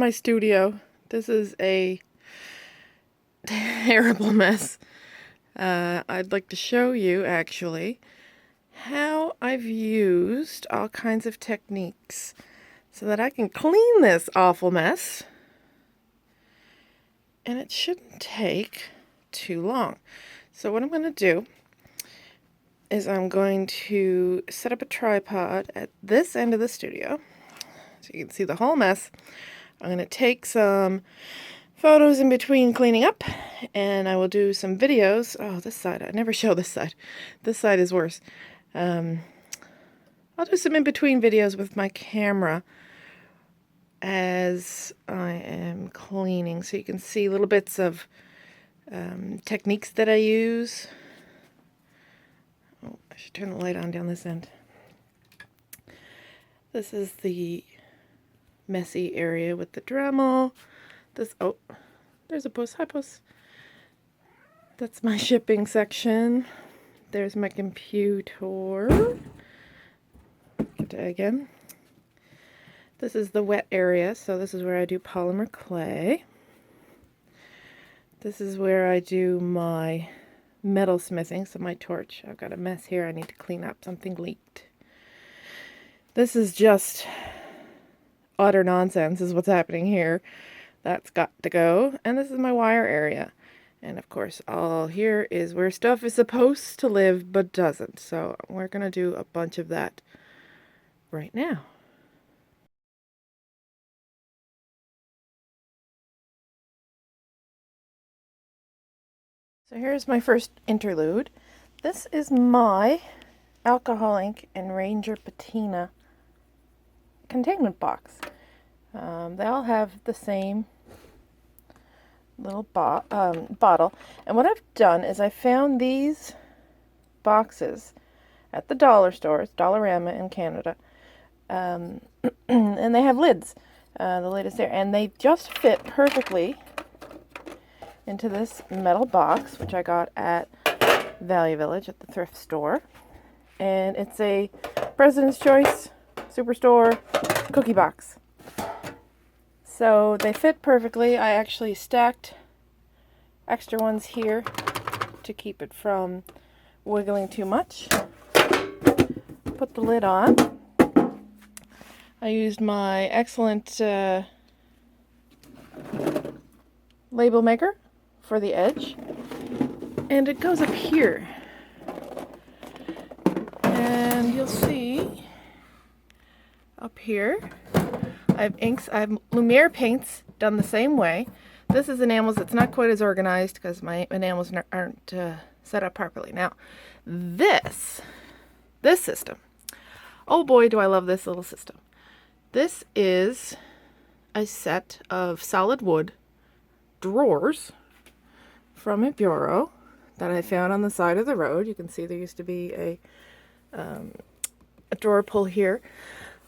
my studio. This is a terrible mess. I'd like to show you actually how I've used all kinds of techniques so that I can clean this awful mess. And it shouldn't take too long. So what I'm going to do is I'm going to set up a tripod at this end of the studio so you can see the whole mess. I'm going to take some photos in between cleaning up, and I will do some videos. Oh, this side, I never show this side. This side is worse. I'll do some in between videos with my camera as I am cleaning, so you can see little bits of techniques that I use. Oh, I should turn the light on down this end. This is the messy area with the Dremel. Oh, there's a puss. Hi, puss. That's my shipping section. There's my computer. Get that again. This is the wet area, so this is where I do polymer clay. This is where I do my metal smithing, so my torch. I've got a mess here I need to clean up. Something leaked. This is just utter nonsense is what's happening here. That's got to go. And this is my wire area. And of course, all here is where stuff is supposed to live but doesn't. So we're going to do a bunch of that right now. So here's my first interlude. This is my alcohol ink and Ranger patina containment box. They all have the same little bottle. And what I've done is I found these boxes at the dollar stores, Dollarama in Canada. And they have lids. The lid is there. And they just fit perfectly into this metal box, which I got at Value Village at the thrift store. And it's a President's Choice Superstore cookie box. So they fit perfectly. I actually stacked extra ones here to keep it from wiggling too much. Put the lid on. I used my excellent label maker for the edge, and it goes up here, and you'll see up here I have inks. I have Lumiere paints done the same way. This is enamels. It's not quite as organized because my enamels aren't set up properly. Now this system, oh boy do I love this little system. This is a set of solid wood drawers from a bureau that I found on the side of the road. You can see there used to be a drawer pull here.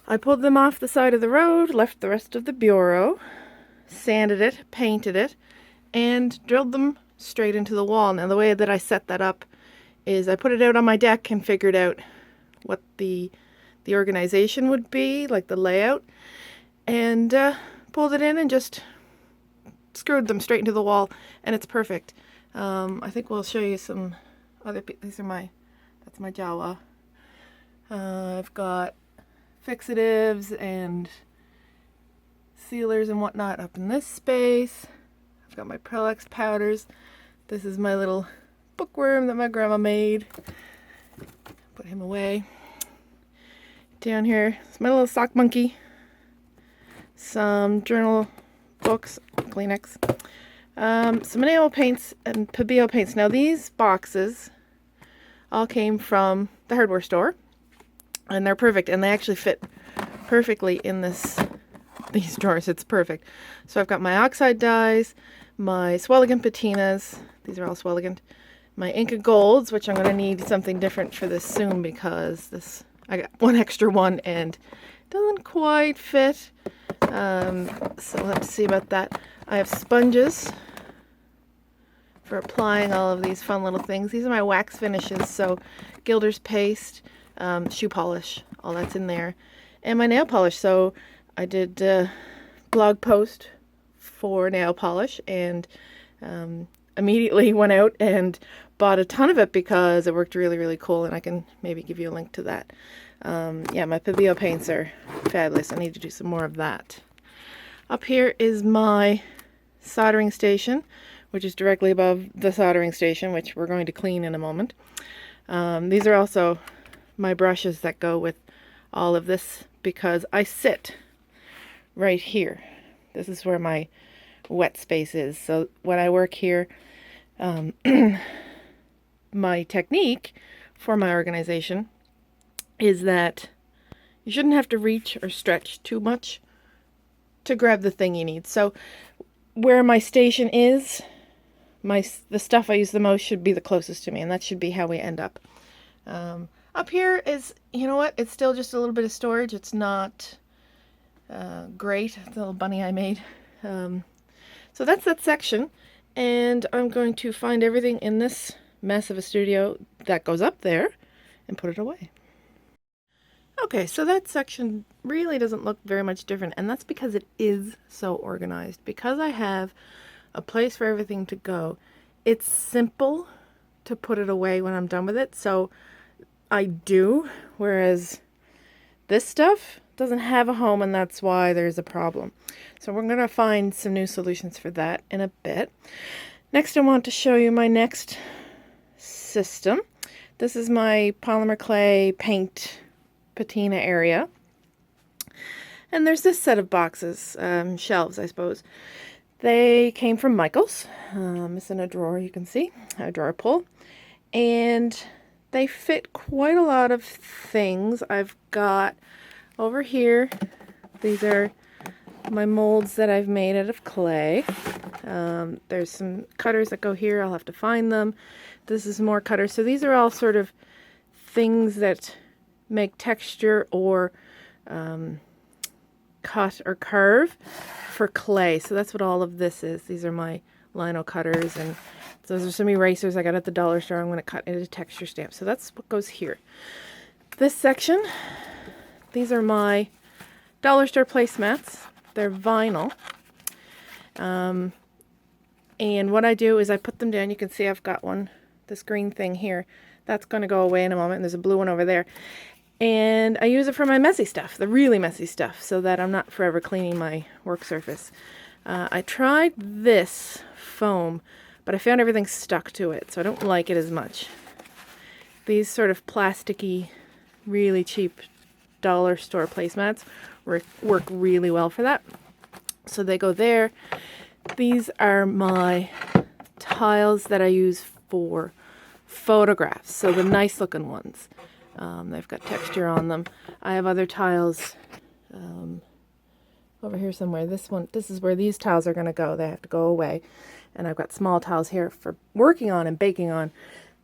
I pulled them off the side of the road, left the rest of the bureau, sanded it, painted it, and drilled them straight into the wall. Now the way that I set that up is I put it out on my deck and figured out what the organization would be, like the layout, and pulled it in and just screwed them straight into the wall, and it's perfect. I think we'll show you some other that's my Jawa. I've got fixatives and sealers and whatnot up in this space. I've got my Prelex powders. This is my little bookworm that my grandma made. Put him away. Down here is my little sock monkey. Some journal books, Kleenex. Some enamel paints and Pabio paints. Now these boxes all came from the hardware store, and they're perfect, and they actually fit perfectly in these drawers. It's perfect. So I've got my oxide dyes, my Swelligant patinas. These are all Swelligant. My Inca Golds, which I'm going to need something different for this soon because I got one extra one and it doesn't quite fit. So we'll have to see about that. I have sponges for applying all of these fun little things. These are my wax finishes, so Gilder's paste, shoe polish, all that's in there, and my nail polish. So I did blog post for nail polish, and immediately went out and bought a ton of it because it worked really, really cool, and I can maybe give you a link to that. Yeah, my Pavio paints are fabulous. I need to do some more of that. Up here is my soldering station, which is directly above the soldering station, which we're going to clean in a moment. These are also my brushes that go with all of this, because I sit right here. This is where my wet space is. So when I work here, my technique for my organization is that you shouldn't have to reach or stretch too much to grab the thing you need. So where my station is, the stuff I use the most should be the closest to me, and that should be how we end up. Up here is, you know what, it's still just a little bit of storage. It's not great. It's a little bunny I made. So that's that section, and I'm going to find everything in this mess of a studio that goes up there and put it away. Okay, so that section really doesn't look very much different, and that's because it is so organized. Because I have a place for everything to go, it's simple to put it away when I'm done with it, so I do, whereas this stuff doesn't have a home, and that's why there's a problem. So we're going to find some new solutions for that in a bit. Next, I want to show you my next system. This is my polymer clay paint patina area. And there's this set of boxes, shelves, I suppose. They came from Michael's. It's in a drawer, you can see, a drawer pull. And they fit quite a lot of things. I've got over here, these are my molds that I've made out of clay. There's some cutters that go here. I'll have to find them. This is more cutters. So these are all sort of things that make texture or cut or curve for clay. So that's what all of this is. These are my lino cutters, and those are some erasers I got at the dollar store. I'm going to cut into texture stamps. So that's what goes here. This section, these are my dollar store placemats. They're vinyl. And what I do is I put them down. You can see I've got one, this green thing here. That's going to go away in a moment, and there's a blue one over there. And I use it for my messy stuff, the really messy stuff, so that I'm not forever cleaning my work surface. I tried this foam, but I found everything stuck to it, so I don't like it as much. These sort of plasticky, really cheap dollar store placemats work really well for that. So they go there. These are my tiles that I use for photographs, so the nice looking ones. They've got texture on them. I have other tiles over here somewhere. This is where these tiles are going to go. They have to go away. And I've got small tiles here for working on and baking on.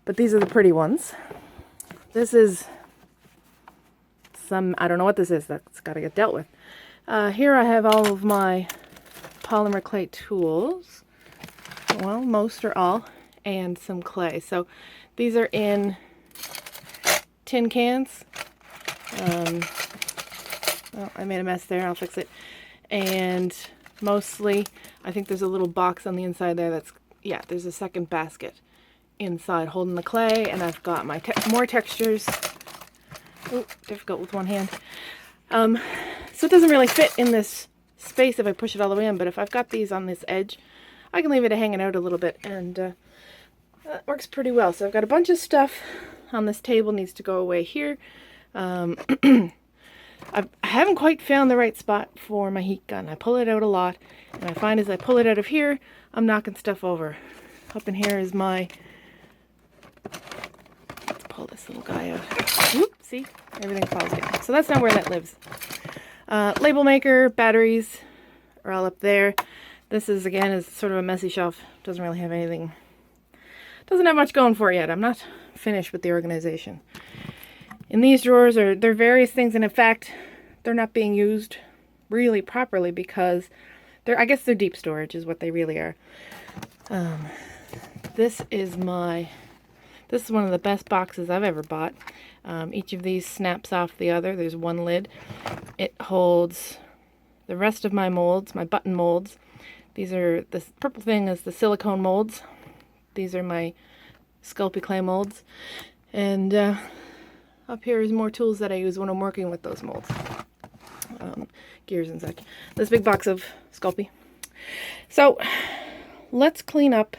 But these are the pretty ones. This is I don't know what this is. That's got to get dealt with. Here I have all of my polymer clay tools. Well, most or all. And some clay. So these are in tin cans. Well, I made a mess there. I'll fix it. And mostly, I think there's a little box on the inside there that's, yeah, there's a second basket inside holding the clay, and I've got my more textures. Oh, difficult with one hand. So it doesn't really fit in this space if I push it all the way in, but if I've got these on this edge, I can leave it hanging out a little bit, and that works pretty well. So I've got a bunch of stuff on this table, needs to go away here. I haven't quite found the right spot for my heat gun. I pull it out a lot, and I find as I pull it out of here, I'm knocking stuff over. Up in here is my, let's pull this little guy out. Whoop, see, everything falls down. So that's not where that lives. Label maker, batteries are all up there. This is, again, is sort of a messy shelf. Doesn't really have anything, doesn't have much going for it yet. I'm not finished with the organization. In these drawers there are various things, and in fact, they're not being used really properly because I guess they're deep storage is what they really are. This is one of the best boxes I've ever bought. Each of these snaps off the other. There's one lid. It holds the rest of my molds, my button molds. These are, this purple thing is the silicone molds. These are my Sculpey clay molds. And up here is more tools that I use when I'm working with those molds. Gears and such. This big box of Sculpey. So let's clean up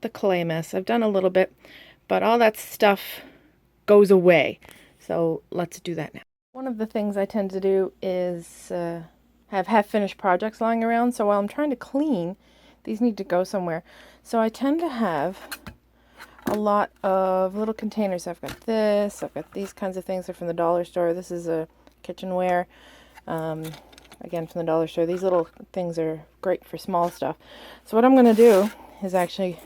the clay mess. I've done a little bit, but all that stuff goes away. So let's do that now. One of the things I tend to do is have half-finished projects lying around. So while I'm trying to clean, these need to go somewhere. So I tend to have a lot of little containers. I've got this, I've got these kinds of things. They're from the dollar store. This is a kitchenware. Again, from the dollar store. These little things are great for small stuff. So what I'm going to do is actually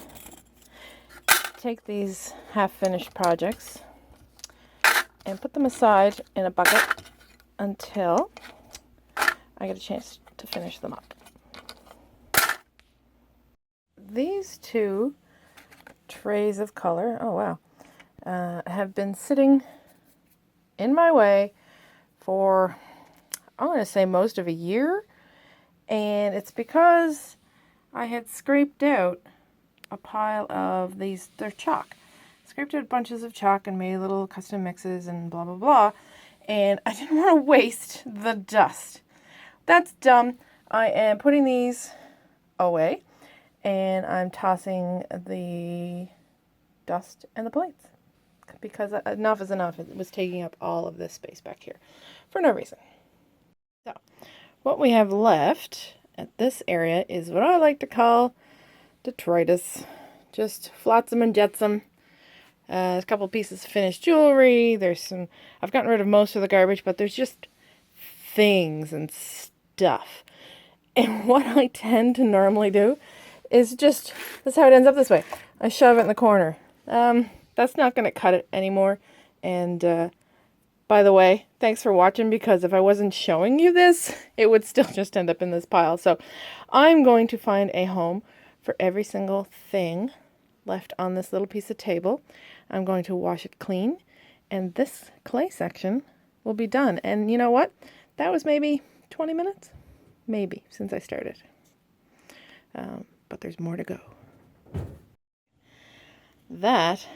take these half-finished projects and put them aside in a bucket until I get a chance to finish them up. These two trays of color, oh wow, have been sitting in my way for, I'm going to say, most of a year. And it's because I had scraped out a pile of these, they're chalk. Scraped out bunches of chalk and made little custom mixes and blah, blah, blah. And I didn't want to waste the dust. That's dumb. I am putting these away and I'm tossing the dust and the plates because enough is enough. It was taking up all of this space back here for no reason. So what we have left at this area is what I like to call detritus. Just flotsam and jetsam. A couple pieces of finished jewelry. There's some, I've gotten rid of most of the garbage, but there's just things and stuff. And what I tend to normally do is just, that's how it ends up this way. I shove it in the corner. That's not going to cut it anymore. And by the way, thanks for watching, because if I wasn't showing you this, it would still just end up in this pile. So I'm going to find a home for every single thing left on this little piece of table. I'm going to wash it clean, and this clay section will be done. And you know what? That was maybe 20 minutes, maybe, since I started. But there's more to go. That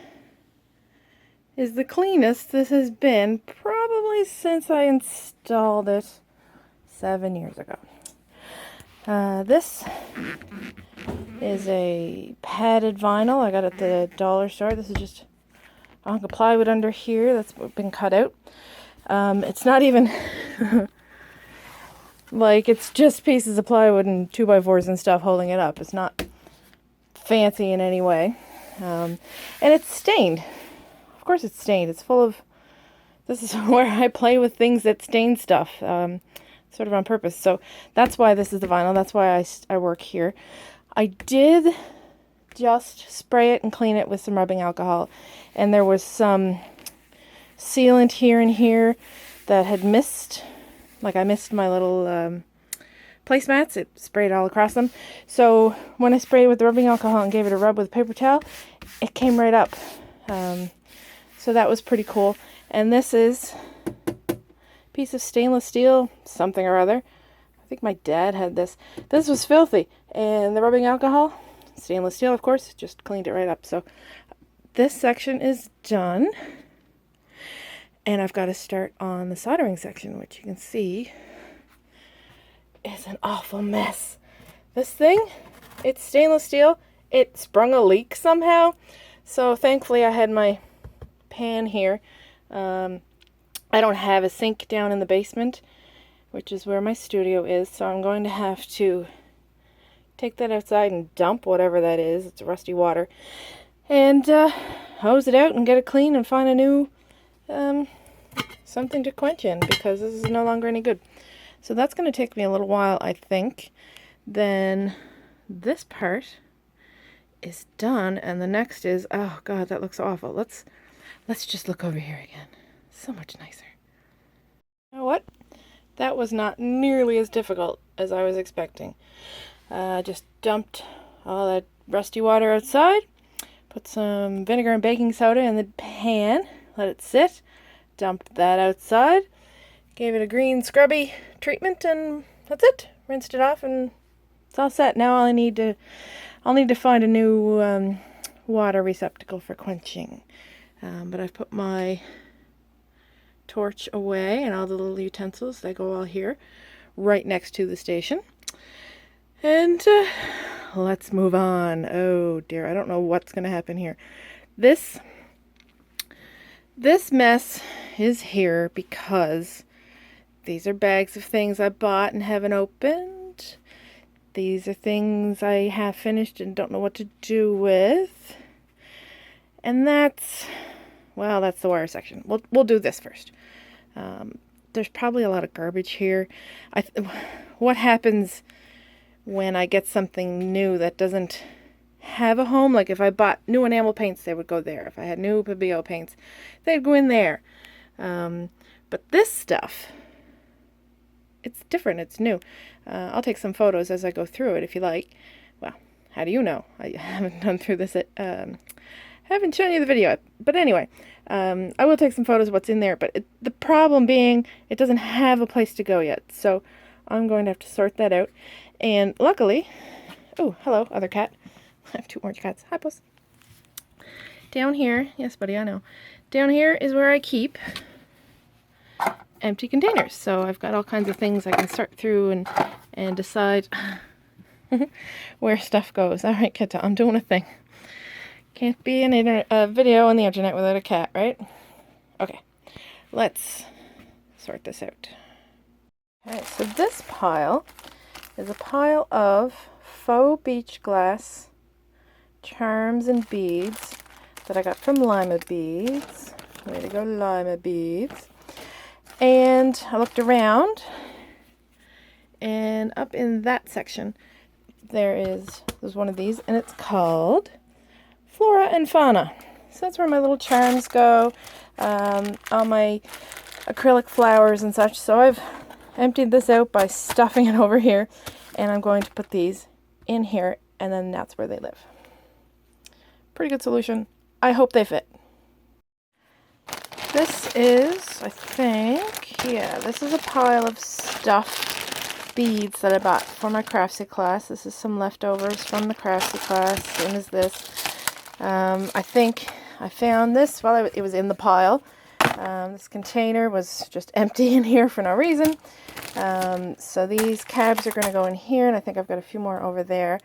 is the cleanest this has been probably since I installed it 7 years ago. This is a padded vinyl I got at the dollar store. This is just a hunk of plywood under here that's been cut out. It's not even like, it's just pieces of plywood and 2x4s and stuff holding it up. It's not fancy in any way. And it's stained. Of course it's stained. It's full of, this is where I play with things that stain stuff, sort of on purpose. So that's why this is the vinyl. That's why I work here. I did just spray it and clean it with some rubbing alcohol. And there was some sealant here and here that had missed. Like I missed my little placemats. It sprayed all across them. So when I sprayed it with the rubbing alcohol and gave it a rub with a paper towel, it came right up. So that was pretty cool. And this is a piece of stainless steel, something or other. I think my dad had this. This was filthy. And the rubbing alcohol, stainless steel, of course, just cleaned it right up. So this section is done. And I've got to start on the soldering section, which you can see is an awful mess. This thing, it's stainless steel. It sprung a leak somehow. So thankfully I had my pan here. I don't have a sink down in the basement, which is where my studio is. So I'm going to have to take that outside and dump whatever that is. It's rusty water. And hose it out and get it clean and find a new something to quench in, because this is no longer any good. So that's going to take me a little while, I think. Then this part is done, and the next is, oh god, that looks awful. Let's just look over here again. So much nicer. You know what? That was not nearly as difficult as I was expecting. Just dumped all that rusty water outside, put some vinegar and baking soda in the pan, let it sit, dumped that outside, gave it a green scrubby treatment, and that's it. Rinsed it off and it's all set. Now I'll need to find a new water receptacle for quenching. But I've put my torch away and all the little utensils. They go all here, right next to the station. And let's move on. Oh dear, I don't know what's going to happen here. This mess is here because these are bags of things I bought and haven't opened. These are things I have finished and don't know what to do with. And that's the wire section. We'll do this first. There's probably a lot of garbage here. What happens when I get something new that doesn't have a home? Like if I bought new enamel paints, they would go there. If I had new Pabio paints, they'd go in there. But this stuff, it's different. It's new. I'll take some photos as I go through it if you like. Well, how do you know? I haven't done through this. Haven't shown you the video. But anyway, I will take some photos of what's in there. But the problem being, it doesn't have a place to go yet. So I'm going to have to sort that out. And luckily, oh, hello, other cat. I have two orange cats. Hi, puss. Down here, yes, buddy, I know. Down here is where I keep empty containers. So I've got all kinds of things I can sort through and decide where stuff goes. All right, Ketta, I'm doing a thing. Can't be a video on the internet without a cat, right? Okay, let's sort this out. All right, so this pile is a pile of faux beach glass charms and beads that I got from Lima Beads. Way to go, Lima Beads. And I looked around, and up in that section there's one of these, and it's called Flora and Fauna. So that's where my little charms go, all my acrylic flowers and such. So I've emptied this out by stuffing it over here, and I'm going to put these in here, and then that's where they live. Pretty good solution. I hope they fit. This is, I think, yeah, this is a pile of stuffed beads that I bought for my Craftsy class. This is some leftovers from the Craftsy class, same as this. I think I found this while it was in the pile. This container was just empty in here for no reason. So these cabs are going to go in here, and I think I've got a few more over there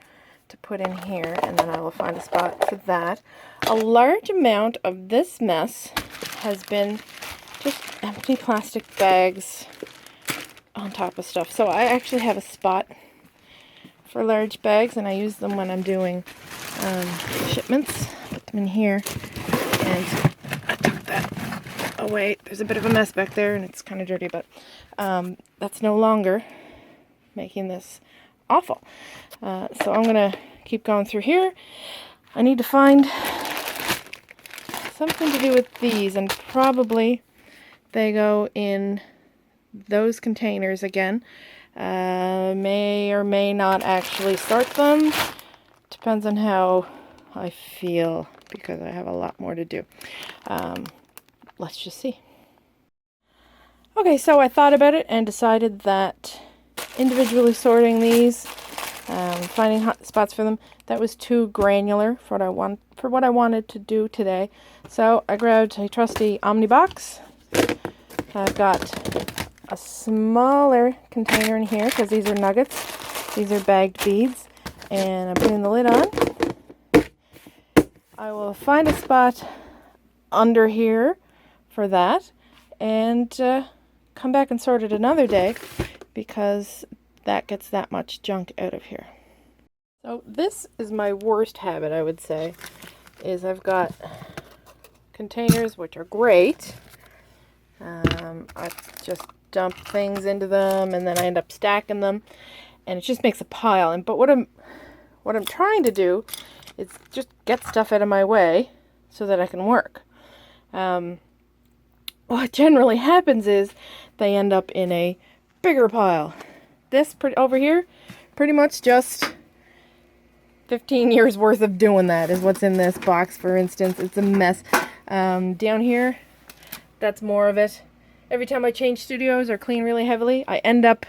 to put in here, and then I will find a spot for that. A large amount of this mess has been just empty plastic bags on top of stuff. So I actually have a spot for large bags, and I use them when I'm doing shipments. Put them in here, and I took that away. There's a bit of a mess back there, and it's kind of dirty, but that's no longer making this awful. So I'm gonna keep going through here. I need to find something to do with these, and probably they go in those containers again. May or may not actually sort them. Depends on how I feel, because I have a lot more to do. Let's just see. Okay, so I thought about it and decided that individually sorting these, finding hot spots for them, that was too granular for what I wanted to do today. So I grabbed a trusty Omnibox. I've got a smaller container in here because these are nuggets. These are bagged beads, and I'm putting the lid on. I will find a spot under here for that, and come back and sort it another day, because that gets that much junk out of here. So this is my worst habit, I would say, is I've got containers which are great. I just dump things into them, and then I end up stacking them, and it just makes a pile. But what I'm trying to do is just get stuff out of my way so that I can work. What generally happens is they end up in a bigger pile. This over here, pretty much just 15 years worth of doing that is what's in this box, for instance. It's a mess. Down here, that's more of it. Every time I change studios or clean really heavily, I end up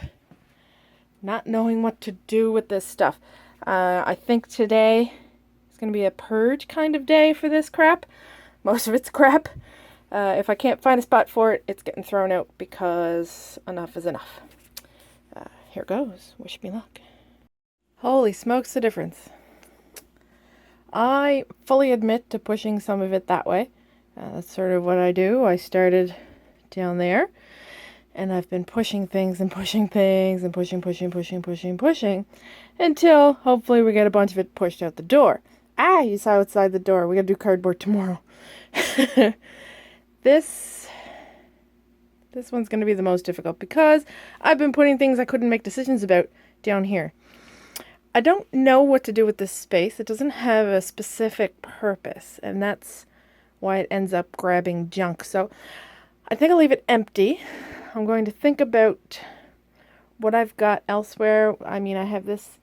not knowing what to do with this stuff. I think today is going to be a purge kind of day for this crap. Most of it's crap. If I can't find a spot for it, it's getting thrown out because enough is enough. Here goes. Wish me luck. Holy smokes, the difference. I fully admit to pushing some of it that way. That's sort of what I do. I started down there, and I've been pushing things and pushing things and pushing until hopefully we get a bunch of it pushed out the door. Ah, you saw outside the door. We gotta do cardboard tomorrow. This one's gonna be the most difficult because I've been putting things I couldn't make decisions about down here. I don't know what to do with this space. It doesn't have a specific purpose, and that's why it ends up grabbing junk. So I think I'll leave it empty. I'm going to think about what I've got elsewhere. I mean, I have this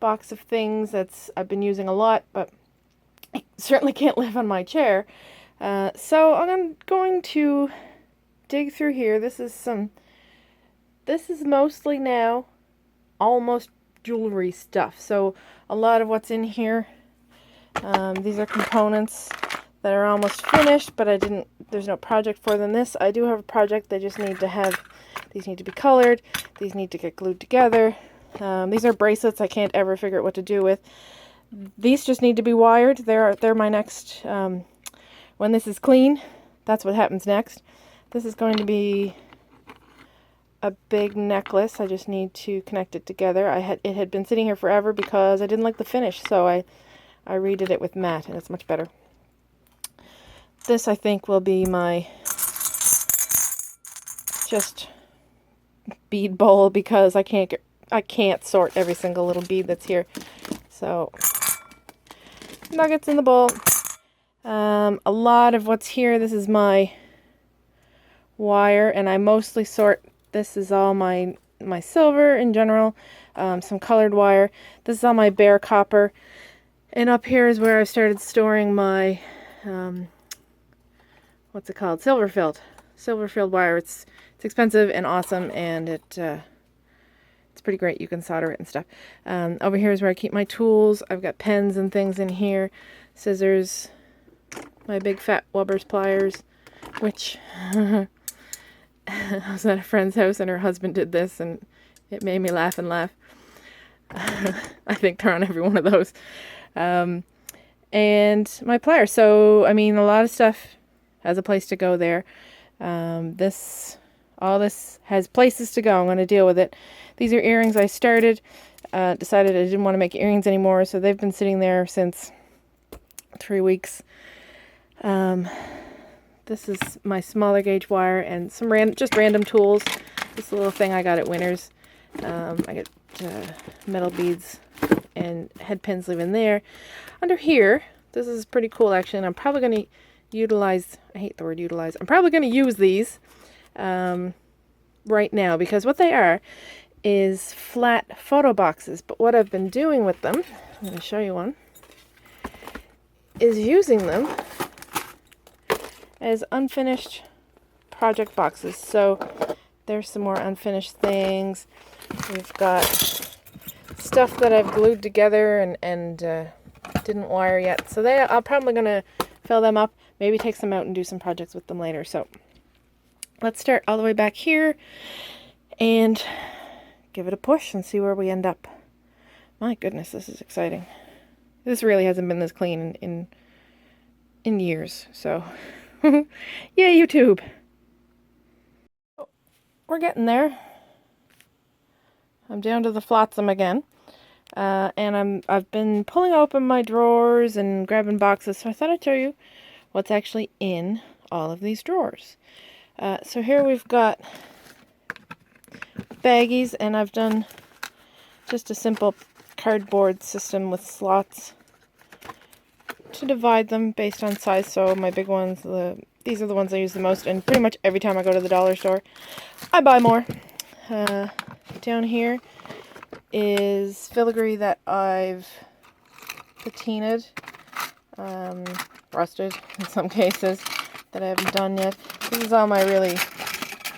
box of things I've been using a lot, but it certainly can't live on my chair. So I'm going to dig through here. This is mostly now almost jewelry stuff. So a lot of what's in here, these are components that are almost finished, but there's no project for them. This, I do have a project. These need to be colored. These need to get glued together. These are bracelets I can't ever figure out what to do with. These just need to be wired. They're my next, when this is clean, that's what happens next. This is going to be a big necklace. I just need to connect it together. It had been sitting here forever because I didn't like the finish, so I redid it with matte, and it's much better. This, I think, will be my just bead bowl because I can't sort every single little bead that's here. So nuggets in the bowl. A lot of what's here, this is my wire, and I mostly sort. This is all my silver in general, some colored wire. This is all my bare copper, and up here is where I started storing my what's it called? Silver filled wire. It's expensive and awesome, and it's pretty great. You can solder it and stuff. Over here is where I keep my tools. I've got pens and things in here, scissors, my big fat Wubbers pliers, which I was at a friend's house and her husband did this, and it made me laugh and laugh. I think they're on every one of those. And my pliers. So, I mean, a lot of stuff has a place to go there. All this has places to go. I'm going to deal with it. These are earrings I started. Decided I didn't want to make earrings anymore, so they've been sitting there since 3 weeks. This is my smaller gauge wire and some random tools. This little thing I got at Winners. I get metal beads and head pins live in there. Under here, this is pretty cool actually, and I'm probably going to utilize, I hate the word utilize, I'm probably going to use these right now, because what they are is flat photo boxes. But what I've been doing with them, I'm going to show you one, is using them as unfinished project boxes. So there's some more unfinished things. We've got stuff that I've glued together and didn't wire yet. So I'm probably going to fill them up, maybe take some out and do some projects with them later. So let's start all the way back here and give it a push and see where we end up. My goodness, this is exciting. This really hasn't been this clean in years, so yay, YouTube. We're getting there. I'm down to the flotsam again, and I've been pulling open my drawers and grabbing boxes, so I thought I'd show you what's actually in all of these drawers. So here we've got baggies, and I've done just a simple cardboard system with slots to divide them based on size. So my big ones, these are the ones I use the most, and pretty much every time I go to the dollar store, I buy more. Down here is filigree that I've patinaed, rusted in some cases, that I haven't done yet. This is all my really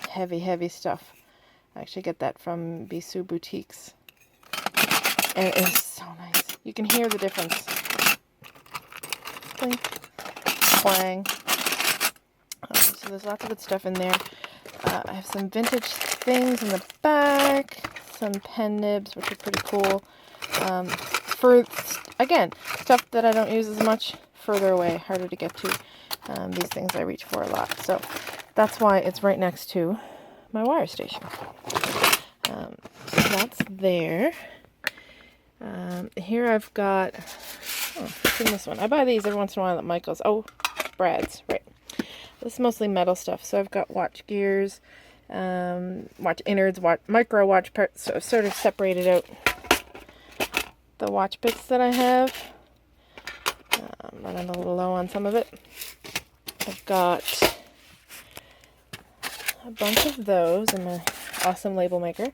heavy stuff. I actually get that from Bisou Boutiques And it is so nice. You can hear the difference. Clink, clang. So there's lots of good stuff in there. I have some vintage things in the back. Some pen nibs, which are pretty cool. For, again, stuff that I don't use as much, further away, harder to get to. These things I reach for a lot. So that's why it's right next to my wire station. So that's there. Here I've got, what's in this one? I buy these every once in a while at Michael's. Oh, Brad's, right. This is mostly metal stuff. So I've got watch gears, watch innards, micro watch parts. So I've sort of separated out the watch bits that I have. I'm running a little low on some of it. I've got a bunch of those in my awesome label maker.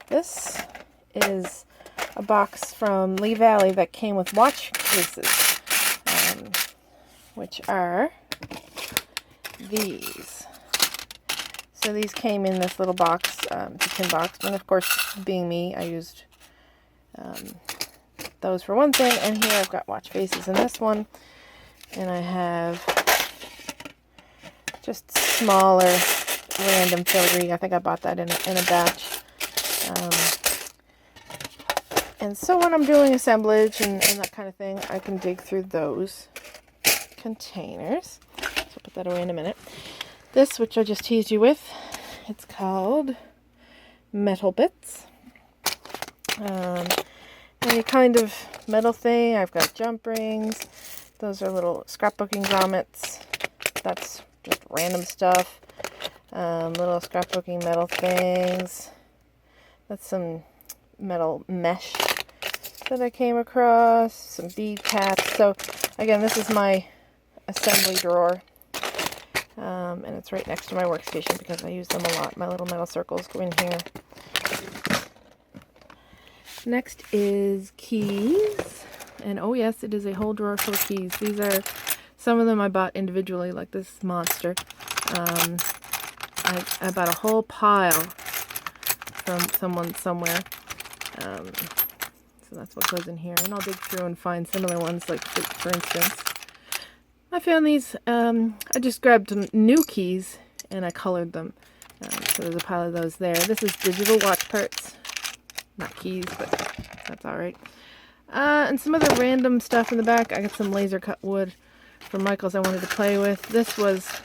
This is a box from Lee Valley that came with watch cases, which are these. So these came in this little box, tin box, and of course, being me, I used those for one thing. And here I've got watch faces in this one, and I have just smaller random filigree. I think I bought that in a batch. And so when I'm doing assemblage and that kind of thing, I can dig through those containers. So I'll put that away in a minute. This, which I just teased you with, it's called Metal Bits. Any kind of metal thing. I've got jump rings. Those are little scrapbooking grommets. That's just random stuff. Little scrapbooking metal things. That's some metal mesh that I came across. Some bead caps. So again, this is my assembly drawer. And it's right next to my workstation because I use them a lot. My little metal circles go in here. Next is keys. And oh yes, it is a whole drawer full of keys. These are, some of them I bought individually, like this monster. I bought a whole pile from someone somewhere. So that's what goes in here. And I'll dig through and find similar ones, like for instance. I found these, I just grabbed some new keys and I colored them. So there's a pile of those there. This is digital watch parts. Not keys, but that's alright. And some other random stuff in the back. I got some laser cut wood from Michael's I wanted to play with. This was,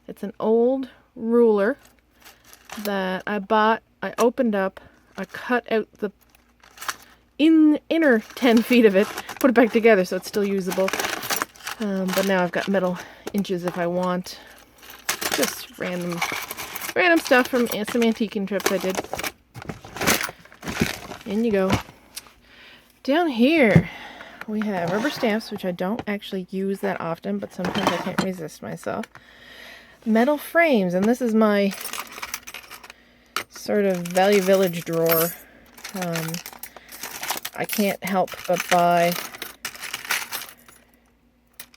it's an old ruler that I bought. I opened up. I cut out the inner 10 feet of it, put it back together so it's still usable. But now I've got metal inches if I want. Just random stuff from some antiquing trips I did. In you go. Down here we have rubber stamps, which I don't actually use that often, but sometimes I can't resist myself. Metal frames, and this is my sort of Value Village drawer. I can't help but buy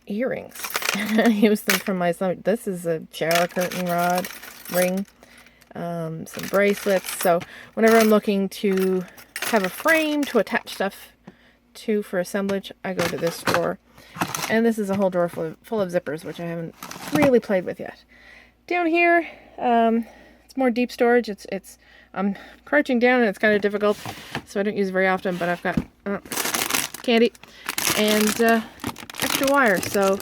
earrings. I use them for my son. This is a shower curtain rod ring, some bracelets. So whenever I'm looking to have a frame to attach stuff to for assemblage, I go to this drawer. And this is a whole drawer full of zippers, which I haven't really played with yet. Down here, it's more deep storage. I'm crouching down and it's kind of difficult, so I don't use it very often, but I've got candy and extra wire. So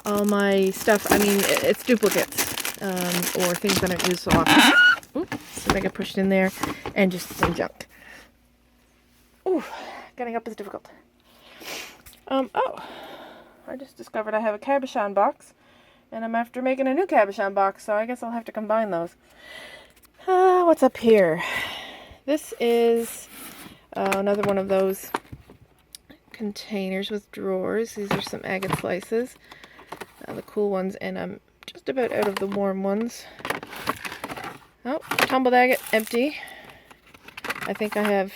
all my stuff, I mean, it's duplicates or things I don't use so often. Oops, so they get pushed in there, and just some junk. Ooh, getting up is difficult. Oh, I just discovered I have a cabochon box, and I'm after making a new cabochon box, so I guess I'll have to combine those. What's up here? This is another one of those containers with drawers. These are some agate slices, the cool ones, and I'm just about out of the warm ones. Oh, tumbled agate, empty. I think I have,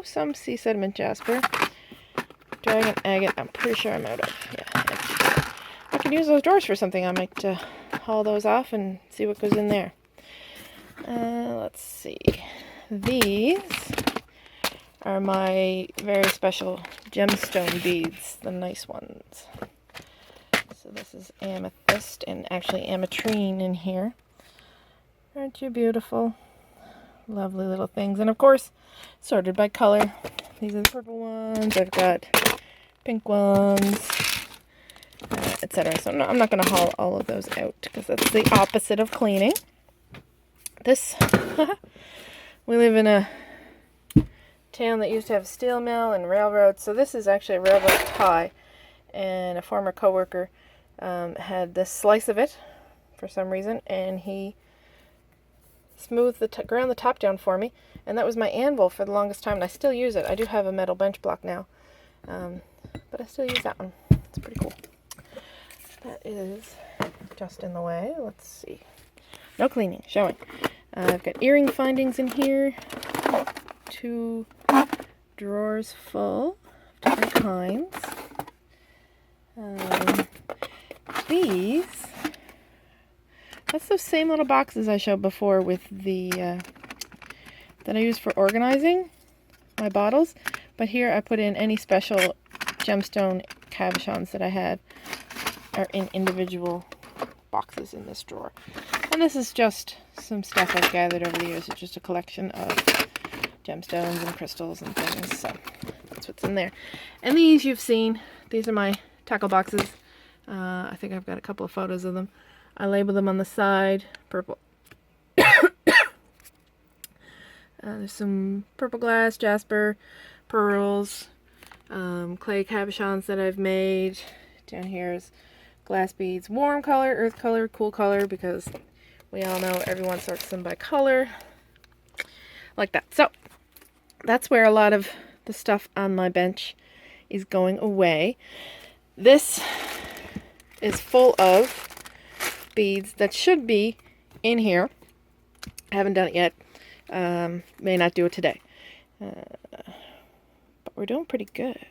some sea sediment jasper. Dragon agate, I'm pretty sure I'm out of. Yeah, empty. I can use those drawers for something. I might haul those off and see what goes in there. Let's see. These are my very special gemstone beads, the nice ones. So this is amethyst and actually ametrine in here. Aren't you beautiful? Lovely little things. And of course, sorted by color. These are the purple ones. I've got pink ones, etc. So no, I'm not going to haul all of those out because that's the opposite of cleaning. This, we live in a town that used to have a steel mill and railroads. So this is actually a railroad tie. And a former coworker had this slice of it for some reason, and he smoothed ground the top down for me, and that was my anvil for the longest time, and I still use it. I do have a metal bench block now, but I still use that one. It's pretty cool. That is just in the way. Let's see. No cleaning, showing. I've got earring findings in here. 2 drawers full of different kinds. These, that's those same little boxes I showed before with the, that I use for organizing my bottles. But here I put in any special gemstone cabochons that I had are in individual boxes in this drawer. And this is just some stuff I've gathered over the years. It's just a collection of gemstones and crystals and things. So that's what's in there. And these you've seen. These are my tackle boxes. I think I've got a couple of photos of them. I label them on the side. Purple. There's some purple glass, jasper, pearls, clay cabochons that I've made. Down here is glass beads. Warm color, earth color, cool color, because we all know everyone sorts them by color. Like that. So, that's where a lot of the stuff on my bench is going away. This is full of beads that should be in here. I haven't done it yet. May not do it today. But we're doing pretty good.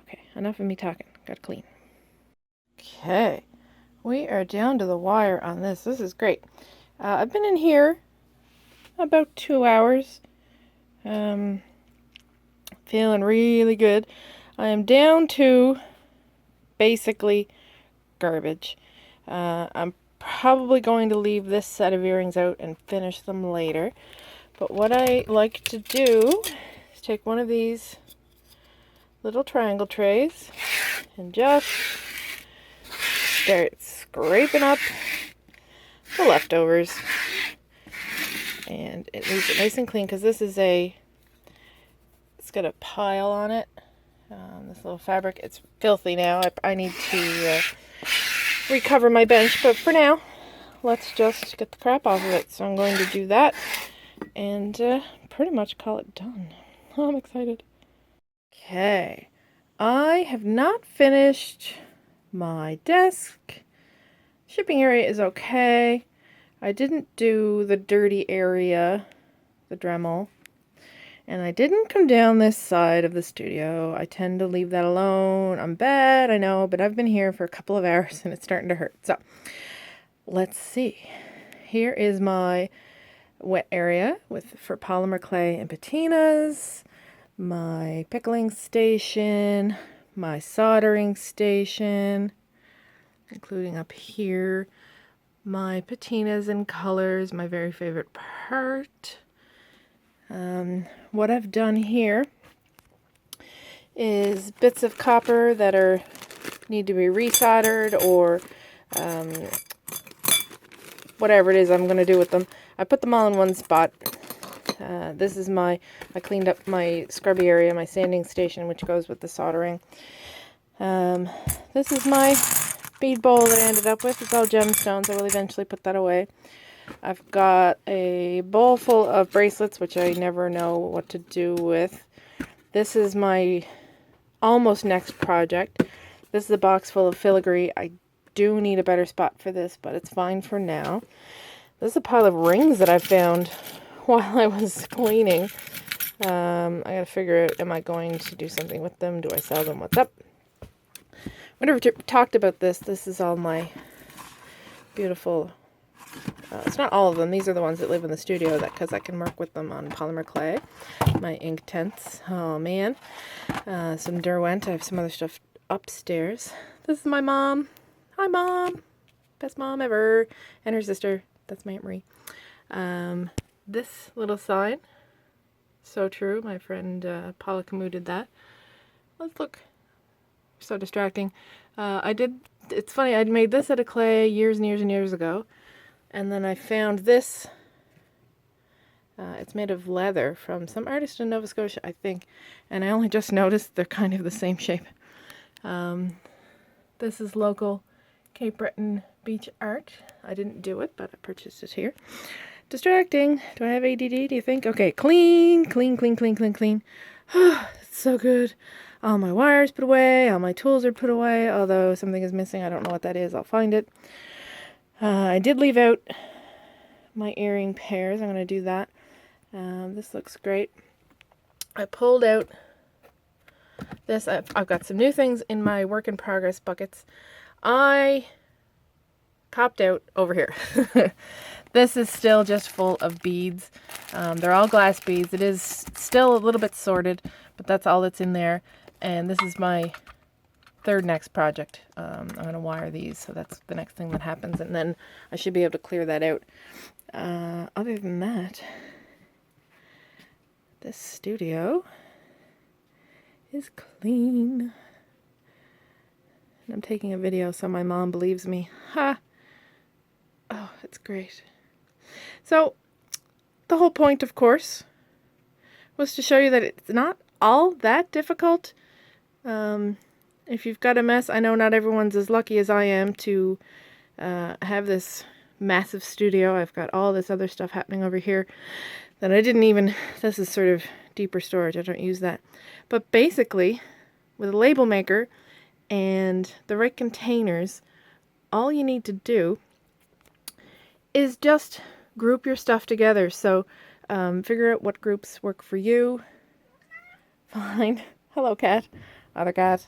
Okay, enough of me talking. Gotta clean. Okay, we are down to the wire on this. This is great. I've been in here about 2 hours. Feeling really good. I am down to basically garbage. I'm probably going to leave this set of earrings out and finish them later. But what I like to do is take one of these little triangle trays and just start scraping up the leftovers. And it leaves it nice and clean because this is it's got a pile on it. This little fabric, it's filthy now. I need to recover my bench, but for now, let's just get the crap off of it. So I'm going to do that and pretty much call it done. Oh, I'm excited. Okay, I have not finished my desk. Shipping area is okay. I didn't do the dirty area, the Dremel. And I didn't come down this side of the studio. I tend to leave that alone. I'm bad, I know, but I've been here for a couple of hours and it's starting to hurt. So, let's see. Here is my wet area for polymer clay and patinas, my pickling station, my soldering station, including up here, my patinas and colors, my very favorite part. What I've done here is bits of copper that need to be resoldered or whatever it is I'm going to do with them. I put them all in one spot. This is I cleaned up my scrubby area, my sanding station, which goes with the soldering. This is my bead bowl that I ended up with. It's all gemstones. I will eventually put that away. I've got a bowl full of bracelets, which I never know what to do with. This is my almost next project. This is a box full of filigree. I do need a better spot for this, but it's fine for now. This is a pile of rings that I found while I was cleaning. I gotta figure out, am I going to do something with them? Do I sell them? What's up? Whenever talked about this, this is all my beautiful... it's not all of them. These are the ones that live in the studio because I can work with them on polymer clay. my ink tents. Oh man. Some Derwent. I have some other stuff upstairs. This is my mom. Hi Mom. Best mom ever. And her sister. That's my Aunt Marie. This little sign. So true. My friend Paula Camus did that. Let's look. So distracting. It's funny, I'd made this out of clay years and years and years ago. And then I found this. It's made of leather from some artist in Nova Scotia, I think. And I only just noticed they're kind of the same shape. This is local Cape Breton beach art. I didn't do it, but I purchased it here. Distracting. Do I have ADD, do you think? Okay, clean, clean, clean, clean, clean, clean. It's so good. All my wires put away, all my tools are put away, although something is missing. I don't know what that is. I'll find it. I did leave out my earring pairs. I'm going to do that. This looks great. I pulled out this. I've got some new things in my work in progress buckets. I copped out over here. This is still just full of beads. They're all glass beads. It is still a little bit sorted, but that's all that's in there. And this is my third next project. I'm going to wire these, so that's the next thing that happens. And then I should be able to clear that out. Other than that, this studio is clean. And I'm taking a video so my mom believes me. Ha! Oh, it's great. So, the whole point, of course, was to show you that it's not all that difficult. If you've got a mess, I know not everyone's as lucky as I am to have this massive studio. I've got all this other stuff happening over here that I didn't even, this is sort of deeper storage, I don't use that. But basically, with a label maker and the right containers, all you need to do is just group your stuff together. So figure out what groups work for you. Find, hello cat, other cat.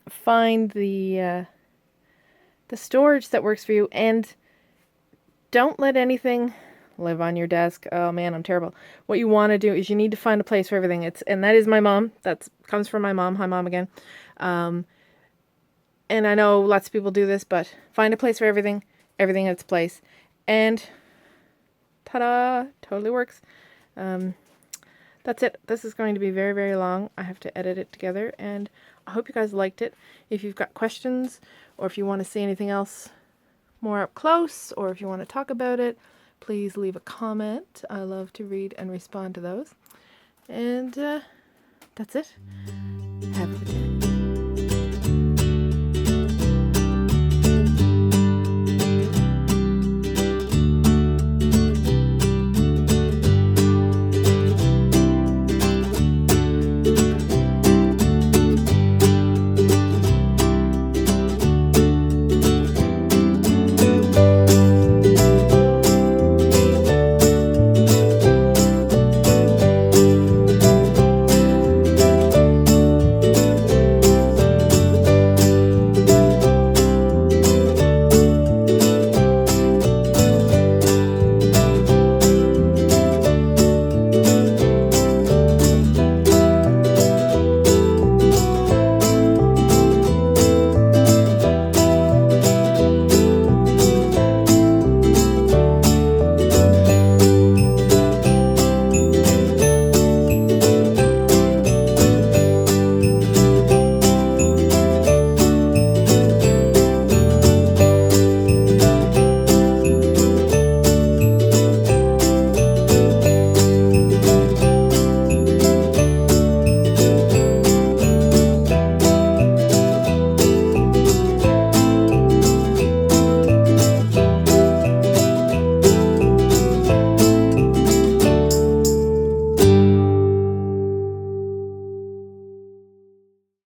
Find the storage that works for you, and don't let anything live on your desk. Oh man, I'm terrible. What you want to do is you need to find a place for everything. And that is my mom. That comes from my mom. Hi mom again. And I know lots of people do this, but find a place for everything. Everything in its place. And ta-da! Totally works. That's it. This is going to be very, very long. I have to edit it together, and I hope you guys liked it. If you've got questions, or if you want to see anything else more up close, or if you want to talk about it, please leave a comment. I love to read and respond to those. And that's it. Have